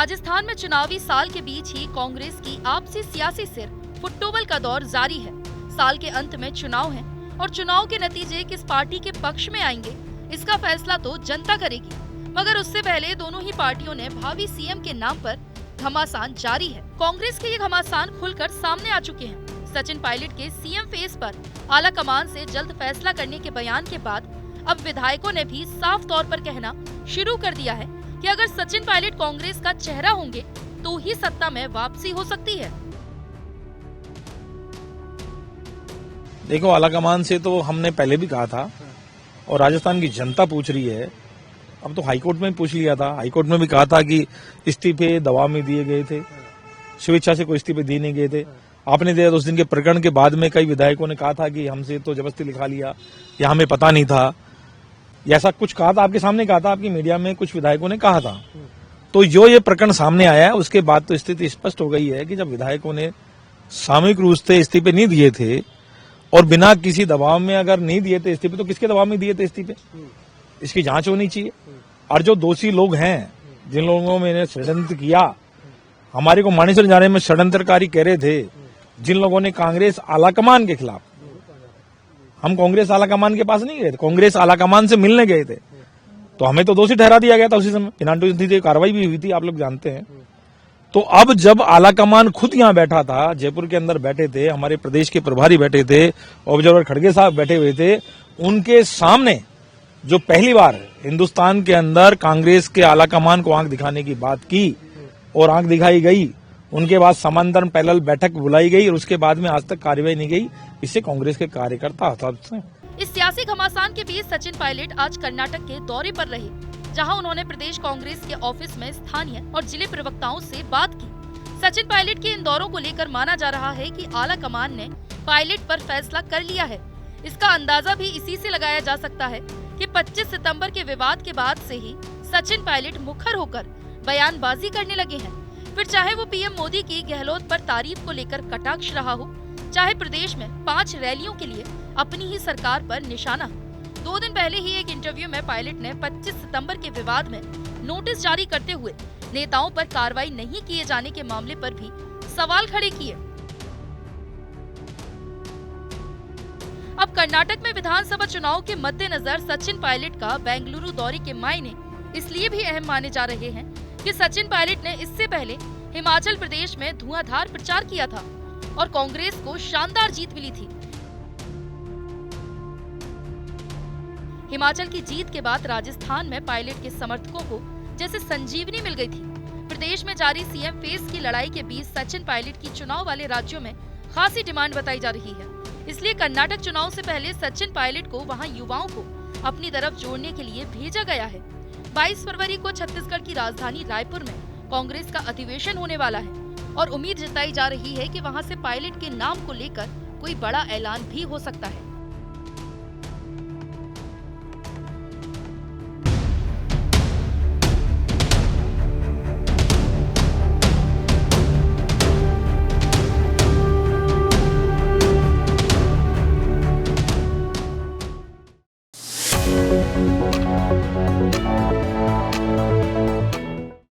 राजस्थान में चुनावी साल के बीच ही कांग्रेस की आपसी सियासी सिर फुटबॉल का दौर जारी है। साल के अंत में चुनाव है और चुनाव के नतीजे किस पार्टी के पक्ष में आएंगे, इसका फैसला तो जनता करेगी। मगर उससे पहले दोनों ही पार्टियों ने भावी सीएम के नाम पर घमासान जारी है। कांग्रेस के ये घमासान खुलकर सामने आ चुके हैं। सचिन पायलट के सीएम फेस पर आला कमान से जल्द फैसला करने के बयान के बाद अब विधायकों ने भी साफ तौर पर कहना शुरू कर दिया है कि अगर सचिन पायलट कांग्रेस का चेहरा होंगे तो ही सत्ता में वापसी हो सकती है। देखो, आलाकमान से तो हमने पहले भी कहा था और राजस्थान की जनता पूछ रही है। अब तो हाईकोर्ट में पूछ लिया था, हाईकोर्ट में भी कहा था कि इस्तीफे दबाव में दिए गए थे, स्वेच्छा से कोई इस्तीफे दिए नहीं गए थे। आपने दिया तो उस दिन के प्रकरण के बाद में कई विधायकों ने कहा था कि हमसे तो जबरदस्ती लिखा लिया या हमें पता नहीं था, ऐसा कुछ कहा था, आपके सामने कहा था, आपकी मीडिया में कुछ विधायकों ने कहा था। तो जो ये प्रकरण सामने आया है उसके बाद तो स्थिति स्पष्ट हो गई है कि जब विधायकों ने सामूहिक रूप से इस्तीफे नहीं दिए थे और बिना किसी दबाव में अगर नहीं दिए थे इस्तीफे, तो किसके दबाव में दिए थे इस्तीफे, इसकी जांच होनी चाहिए। और जो दोषी लोग हैं, जिन लोगों ने षड्यंत्र किया, हमारे को मानेसर जाने में षड्यंत्रकारी कह रहे थे, जिन लोगों ने कांग्रेस आलाकमान के खिलाफ, हम कांग्रेस आलाकमान के पास नहीं गए थे, कांग्रेस आलाकमान से मिलने गए थे, तो हमें तो दोषी ठहरा दिया गया था उसी समय। बिना कार्रवाई भी हुई थी, आप लोग जानते हैं। तो अब जब आलाकमान खुद यहाँ बैठा था, जयपुर के अंदर बैठे थे, हमारे प्रदेश के प्रभारी बैठे थे, ऑब्जर्वर खड़गे साहब बैठे हुए थे, उनके सामने जो पहली बार हिंदुस्तान के अंदर कांग्रेस के आलाकमान को आंख दिखाने की बात की और आंख दिखाई गई, उनके बाद समांतर पैनल बैठक बुलाई गई और उसके बाद में आज तक कार्रवाई नहीं गई। इससे कांग्रेस के कार्यकर्ता हताश हैं। इस सियासी घमासान के बीच सचिन पायलट आज कर्नाटक के दौरे पर रहे, जहां उन्होंने प्रदेश कांग्रेस के ऑफिस में स्थानीय और जिले प्रवक्ताओं से बात की। सचिन पायलट के इन दौरों को लेकर माना जा रहा है कि आला कमान ने पायलट पर फैसला कर लिया है। इसका अंदाजा भी इसी से लगाया जा सकता है कि 25 सितंबर के विवाद के बाद से ही सचिन पायलट मुखर होकर बयानबाजी करने लगे हैं। फिर चाहे वो पीएम मोदी की गहलोत पर तारीफ को लेकर कटाक्ष रहा हो, चाहे प्रदेश में 5 रैलियों के लिए अपनी ही सरकार पर निशाना। 2 दिन पहले ही एक इंटरव्यू में पायलट ने 25 सितंबर के विवाद में नोटिस जारी करते हुए नेताओं पर कार्रवाई नहीं किए जाने के मामले पर भी सवाल खड़े किए। अब कर्नाटक में विधानसभा चुनाव के मद्देनजर सचिन पायलट का बेंगलुरु दौरे के मायने इसलिए भी अहम माने जा रहे हैं कि सचिन पायलट ने इससे पहले हिमाचल प्रदेश में धुआंधार प्रचार किया था और कांग्रेस को शानदार जीत मिली थी। हिमाचल की जीत के बाद राजस्थान में पायलट के समर्थकों को जैसे संजीवनी मिल गई थी। प्रदेश में जारी सीएम फेस की लड़ाई के बीच सचिन पायलट की चुनाव वाले राज्यों में खासी डिमांड बताई जा रही है। इसलिए कर्नाटक चुनाव से पहले सचिन पायलट को वहां युवाओं को अपनी तरफ जोड़ने के लिए भेजा गया है। 22 फरवरी को छत्तीसगढ़ की राजधानी रायपुर में कांग्रेस का अधिवेशन होने वाला है और उम्मीद जताई जा रही है कि वहां से पायलट के नाम को लेकर कोई बड़ा ऐलान भी हो सकता है।